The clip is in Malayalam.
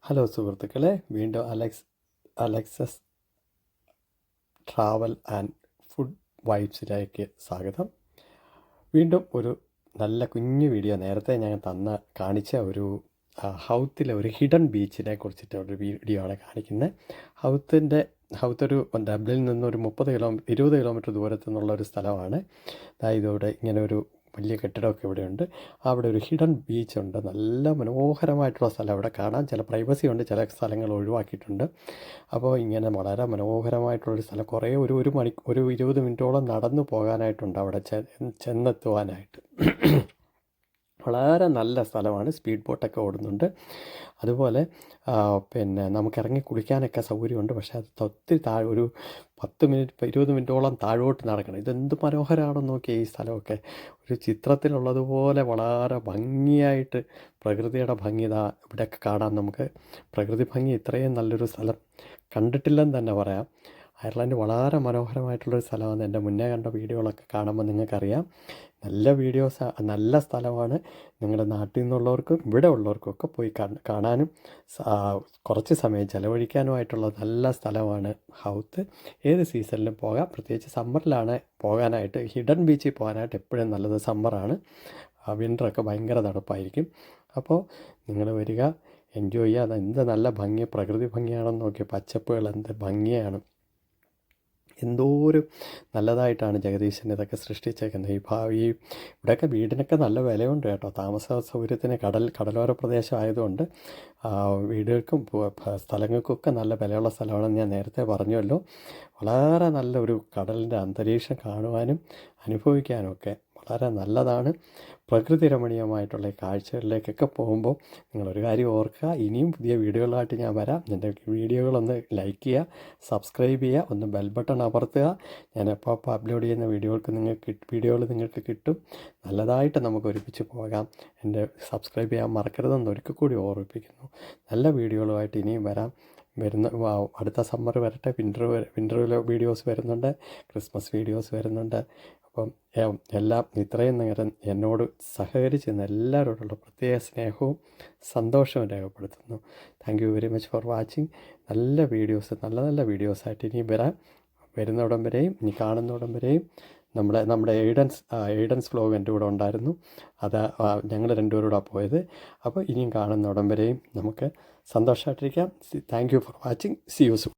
ഹലോ സുഹൃത്തുക്കളെ, വീണ്ടും അലക്സസ് ട്രാവൽ ആൻഡ് ഫുഡ് വൈബ്സിലേക്ക് സ്വാഗതം. വീണ്ടും ഒരു നല്ല കുഞ്ഞു വീഡിയോ. നേരത്തെ ഞാൻ കാണിച്ച ഒരു ഹൗത്തിലെ ഒരു ഹിഡൻ ബീച്ചിനെ കുറിച്ചിട്ടൊരു വീഡിയോ ആണ് കാണിക്കുന്നത്. ഹൗത്തൊരു ഡബ്ലിനിൽ നിന്നൊരു 20 കിലോമീറ്റർ ദൂരത്തു നിന്നുള്ള ഒരു സ്ഥലമാണ്. അതായത് ഇവിടെ ഇങ്ങനെ ഒരു വലിയ കെട്ടിടമൊക്കെ ഇവിടെയുണ്ട്. അവിടെ ഒരു ഹിഡൻ ബീച്ചുണ്ട്. നല്ല മനോഹരമായിട്ടുള്ള സ്ഥലം. അവിടെ കാണാൻ ചില പ്രൈവസി ഉണ്ട്, ചില സ്ഥലങ്ങൾ ഒഴിവാക്കിയിട്ടുണ്ട്. അപ്പോൾ ഇങ്ങനെ വളരെ മനോഹരമായിട്ടുള്ളൊരു സ്ഥലം. കുറേ ഒരു 20 മിനിറ്റോളം നടന്നു പോകാനായിട്ടുണ്ട് അവിടെ ചെന്നെത്തുവാനായിട്ട്. വളരെ നല്ല സ്ഥലമാണ്. സ്പീഡ് ബോട്ടൊക്കെ ഓടുന്നുണ്ട്. അതുപോലെ നമുക്ക് ഇറങ്ങി കുളിക്കാനൊക്കെ സൗകര്യമുണ്ട്. പക്ഷേ അത് ഒത്തിരി ഒരു 20 മിനിറ്റോളം താഴോട്ട് നടക്കണം. ഇതെന്ത് മനോഹരമാണെന്ന് നോക്കിയാൽ ഈ സ്ഥലമൊക്കെ ഒരു ചിത്രത്തിലുള്ളതുപോലെ വളരെ ഭംഗിയായിട്ട് പ്രകൃതിയുടെ ഭംഗി ഇവിടെയൊക്കെ കാണാം. നമുക്ക് പ്രകൃതി ഭംഗി ഇത്രയും നല്ലൊരു സ്ഥലം കണ്ടിട്ടില്ലെന്ന് തന്നെ പറയാം. അയർലൻഡ് വളരെ മനോഹരമായിട്ടുള്ളൊരു സ്ഥലമാണ്. എൻ്റെ മുന്നേ കണ്ട വീഡിയോകളൊക്കെ കാണുമ്പോൾ നിങ്ങൾക്കറിയാം. നല്ല സ്ഥലമാണ്. നിങ്ങളുടെ നാട്ടിൽ നിന്നുള്ളവർക്കും ഇവിടെ ഉള്ളവർക്കും ഒക്കെ പോയി കാണാനും കുറച്ച് സമയം ചിലവഴിക്കാനുമായിട്ടുള്ള നല്ല സ്ഥലമാണ് ഹൗത്ത്. ഏത് സീസണിലും പോകാം. പ്രത്യേകിച്ച് സമ്മറിലാണ് പോകാനായിട്ട്. ഹിഡൻ ബീച്ചിൽ പോകാനായിട്ട് എപ്പോഴും നല്ലത് സമ്മറാണ്. വിൻ്ററൊക്കെ ഭയങ്കര തണുപ്പായിരിക്കും. അപ്പോൾ നിങ്ങൾ വരിക, എൻജോയ് ചെയ്യുക. എന്ത് നല്ല ഭംഗി, പ്രകൃതി ഭംഗിയാണെന്ന് നോക്കിയ പച്ചപ്പുകൾ എന്ത് ഭംഗിയാണ്. എന്തോ ഒരു നല്ലതായിട്ടാണ് ജഗദീശൻ ഇതൊക്കെ സൃഷ്ടിച്ചേക്കുന്നത്. ഇവിടെയൊക്കെ വീടിനൊക്കെ നല്ല വിലയുണ്ട് കേട്ടോ. താമസ സൗകര്യത്തിന് കടലോര പ്രദേശം ആയതുകൊണ്ട് വീടുകൾക്കും സ്ഥലങ്ങൾക്കൊക്കെ നല്ല വിലയുള്ള സ്ഥലമാണെന്ന് ഞാൻ നേരത്തെ പറഞ്ഞുവല്ലോ. വളരെ നല്ല ഒരു കടലിൻ്റെ അന്തരീക്ഷം കാണുവാനും അനുഭവിക്കാനും ഒക്കെ വളരെ നല്ലതാണ്. പ്രകൃതി രമണീയമായിട്ടുള്ള കാഴ്ചകളിലേക്കൊക്കെ പോകുമ്പോൾ നിങ്ങളൊരു കാര്യം ഓർക്കുക, ഇനിയും പുതിയ വീഡിയോകളായിട്ട് ഞാൻ വരാം. എൻ്റെ വീഡിയോകളൊന്ന് ലൈക്ക് ചെയ്യുക, സബ്സ്ക്രൈബ് ചെയ്യുക, ഒന്ന് ബെൽ ബട്ടൺ അമർത്തുക. ഞാൻ എപ്പോൾ അപ്ലോഡ് ചെയ്യുന്ന വീഡിയോകൾ നിങ്ങൾക്ക് കിട്ടും. നല്ലതായിട്ട് നമുക്ക് ഒരുമിച്ച് പോകാം. എൻ്റെ സബ്സ്ക്രൈബ് ചെയ്യാൻ മറക്കരുതെന്ന് ഒരിക്കൽ കൂടി ഓർമ്മിപ്പിക്കുന്നു. നല്ല വീഡിയോകളുമായിട്ട് ഇനിയും വരാം. അടുത്ത സമ്മർ വരട്ടെ. വിൻ്റർ വീഡിയോസ് വരുന്നുണ്ട്, ക്രിസ്മസ് വീഡിയോസ് വരുന്നുണ്ട്. അപ്പം എല്ലാം ഇത്രയും നേരം എന്നോട് സഹകരിച്ചിരുന്ന എല്ലാവരോടുള്ള പ്രത്യേക സ്നേഹവും സന്തോഷവും രേഖപ്പെടുത്തുന്നു. Thank you very much for watching. നല്ല വീഡിയോസായിട്ട് ഇനിയും വരുന്നവിടം വരെയും ഇനി കാണുന്നവിടം വരെയും നമ്മുടെ എയ്ഡൻസ് വ്ലോഗ് എൻ്റെ കൂടെ ഉണ്ടായിരുന്നു. ഞങ്ങൾ രണ്ടുപേരോടാണ് പോയത്. അപ്പോൾ ഇനിയും കാണുന്നവിടം വരെയും നമുക്ക് സന്തോഷമായിട്ടിരിക്കാം. Thank you for watching. See you soon.